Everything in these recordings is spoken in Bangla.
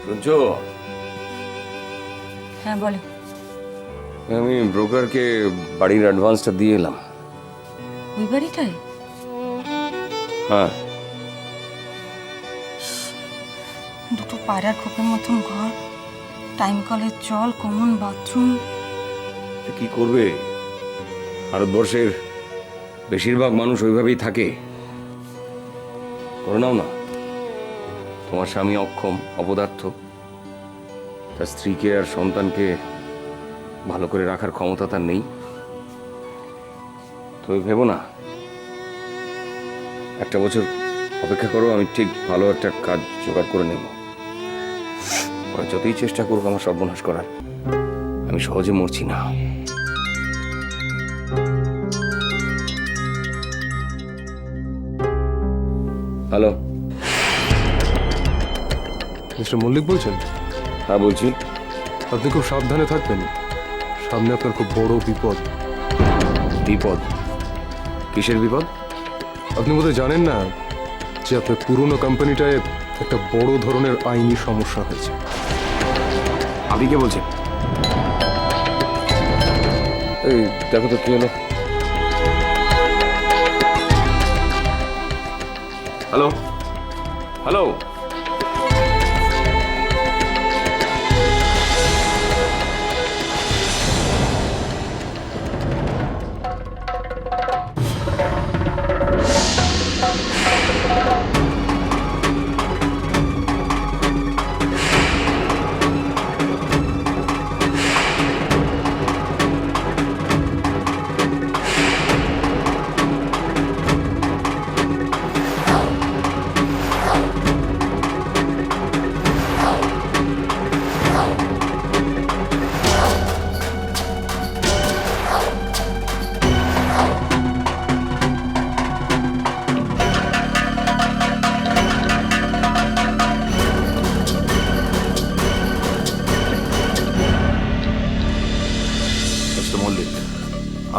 শুনছো? হ্যাঁ বলো। আমি ব্রোকারকে বাড়ির অ্যাডভান্সটা দিয়ে এলাম। ওই বাড়িটায়? হ্যাঁ। দুটো পাড়ার খোপের মতন ঘর, টাইম কলের জল, কমন বাথরুম। কি করবে, ভারতবর্ষের বেশিরভাগ মানুষ ওইভাবেই থাকে। করে নাও না। তোমার স্বামী অক্ষম, অপদার্থ, তার স্ত্রীকে আর সন্তানকে ভালো করে রাখার ক্ষমতা তার নেই। তুমি ভেবো না, একটা বছর অপেক্ষা করো, আমি ঠিক ভালো একটা কাজ জোগাড় করে নেব। ওরা যতই চেষ্টা করুক আমার সর্বনাশ করার, আমি সহজে মরছি না। হ্যালো, মিস্টার মল্লিক বলছেন? হ্যাঁ বলছি। আপনি খুব সাবধানে থাকবেন, সামনে আপনার খুব বড় বিপদ। বিপদ? কিসের বিপদ? আপনি বোধহয় জানেন না যে আপনার পুরনো কোম্পানিটায় একটা বড় ধরনের আইনি সমস্যা হয়েছে। আপনি কে বলছেন? এই দেখো তো কি হলো। হ্যালো হ্যালো, মিস্টার মল্লিক,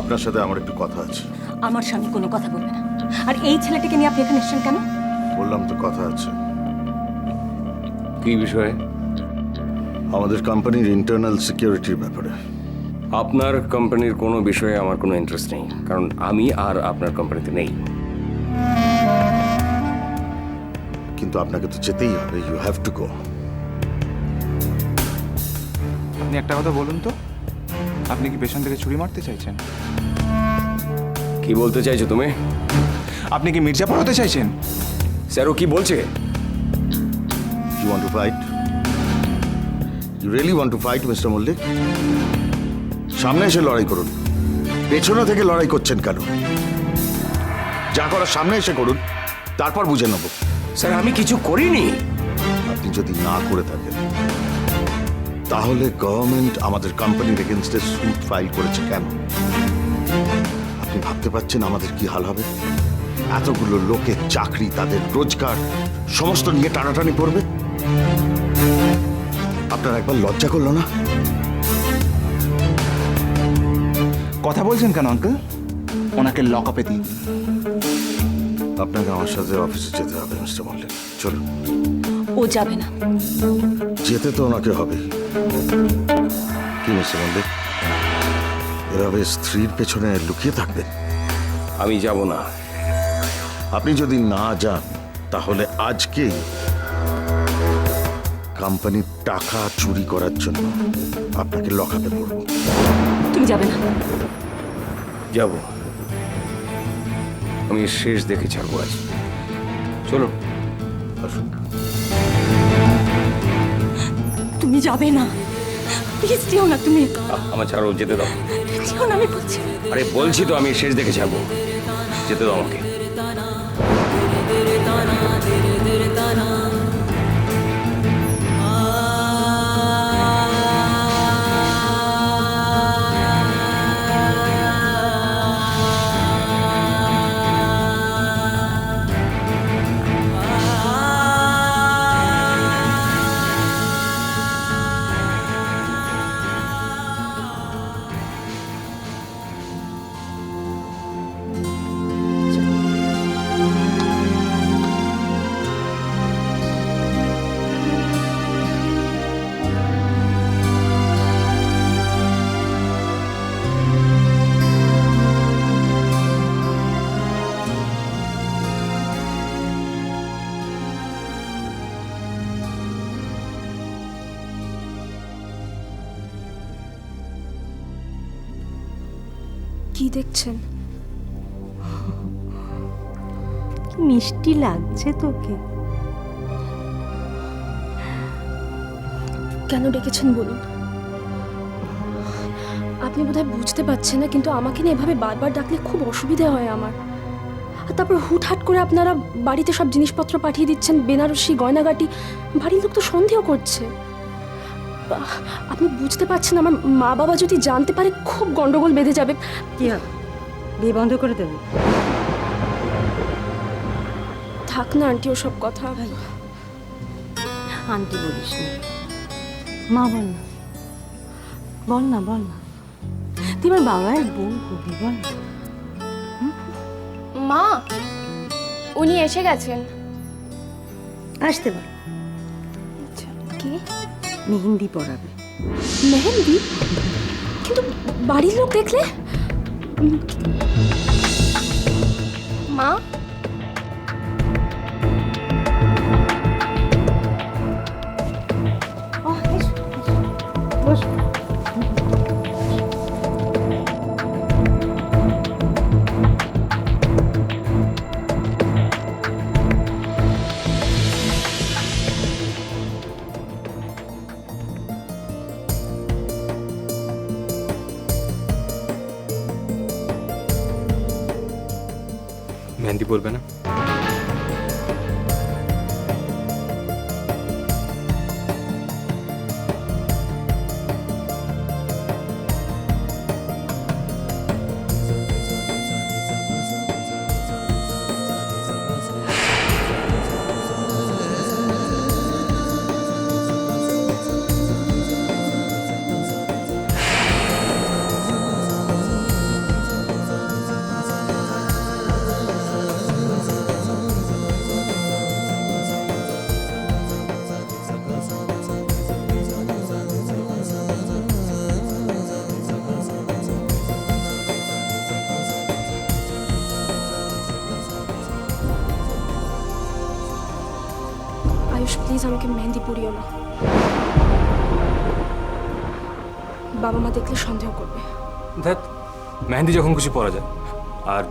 আপনার সাথে আমার একটু কথা আছে। আমার স্বামী কোনো কথা বলবে না। আর এই ছেলেটিকে নিয়ে আপনি এখানে এসেছেন কেন? বললাম তো কথা আছে। কি বিষয়ে? আমাদের কোম্পানির ইন্টারনাল সিকিউরিটির ব্যাপারে। আপনার কোম্পানির কোনো বিষয়ে আমার কোনো ইন্টারেস্ট নেই, কারণ আমি আর আপনার কোম্পানিতে নেই। কিন্তু আপনাকে তো যেতেই হবে, ইউ হ্যাভ টু গো। আপনি একটা কথা বলুন তো, আপনি কি পেছন থেকে ছুরি মারতে চাইছেন? কি বলতে চাইছো তুমি? আপনি কি মির্জাপুর হতে চাইছেন? স্যার ও কি বলছে? You want to fight? You really want to fight Mr Mallick? সামনে এসে লড়াই করুন। পেছনে থেকে লড়াই করছেন কেন? যা করার সামনে এসে করুন, তারপর বুঝে নেব। স্যার আমি কিছু করিনি। আপনি যদি না করে থাকেন তাহলে গভর্নমেন্ট আমাদের কোম্পানির এগেনস্টে স্যুট ফাইল করেছে কেন? আপনি ভাবতে পারছেন আমাদের কি হাল হবে? এতগুলো লোকের চাকরি, তাদের রোজগার সমস্ত নিয়ে টানাটানি পড়বে। আপনার একবার লজ্জা করলো না? কথা বলছেন কেন আঙ্কেল? ওনাকে লক আপে দিন। আপনাকে আমার সাথে অফিসে যেতে হবে মিস্টার মল্লিক, চলুন। ও যাবে না। যেতে তো ওনাকে হবে। কি মিস্টার মল্লিক, এভাবে স্ত্রীর পেছনে লুকিয়ে থাকবেন? আমি যাব না। আপনি যদি না যান তাহলে আজকেই কোম্পানির টাকা চুরি করার জন্য আপনাকে লকআপে পড়ব। তুমি যাবে না। যাব। আমি শেষ দেখে ছাড়বো আজ। চলো আসুন। তুমি যাবে না, প্লিজ যেও না। তুমি আমার ছাড়ো, যেতে দাও। যেও না, আমি বলছি। আরে বলছি তো আমি শেষ দেখে ছাড়বো, যেতে দাও আমাকে। কি দেখছেন? কি মিষ্টি লাগছে তোকে। কেন ডেকেছেন বলুন? আপনি বোধহয় বুঝতে পারছেন না, কিন্তু আমাকে না এভাবে বারবার ডাকলে খুব অসুবিধা হয় আমার। আর তারপর হুটহাট করে আপনারা বাড়িতে সব জিনিসপত্র পাঠিয়ে দিচ্ছেন, বেনারসি গয়নাগাটি। বাড়ির লোক তো সন্দেহ করছে। আপনি বুঝতে পারছেন, আমার মা বাবা যদি জানতে পারে খুব গন্ডগোল বেঁধে যাবে। কি হবে, বিয়ে বন্ধ করে দেবে? থাক না আন্টি ওসব কথা। আন্টি বলিস না, মা বল না, বল না, বল না, তুই আমার বাবার বউ হবি, বল না। মা, উনি এসে গেছেন। আসতে বল। কে? মেহেন্দি পরাবে। মেহেন্দি? কিন্তু বাড়ির লোক দেখলে? মা, ও, এসো, এসো, বসো। মেহেন্দি পরবে না? আয়ুষ প্লিজ আমাকে মেহেন্দি পরিও না। বাবা মা দেখলে সন্দেহ করবে। দেখ, মেহেন্দি যখন খুশি পরা যায়। আর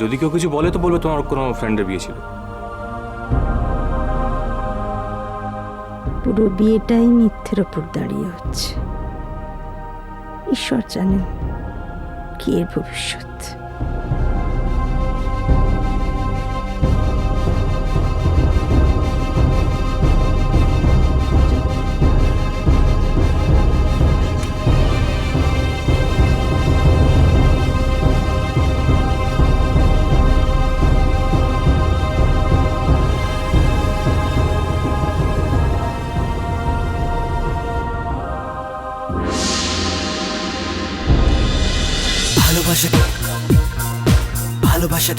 যদি কেউ কিছু বলে তো বলবে তোমার কোনো ফ্রেন্ডের বিয়ে ছিল। পুরো বিয়েটাই মিথ্যের ওপর দাঁড়িয়ে হচ্ছে। ঈশ্বর জানেন কি এর ভবিষ্যৎ। ভালোবাসা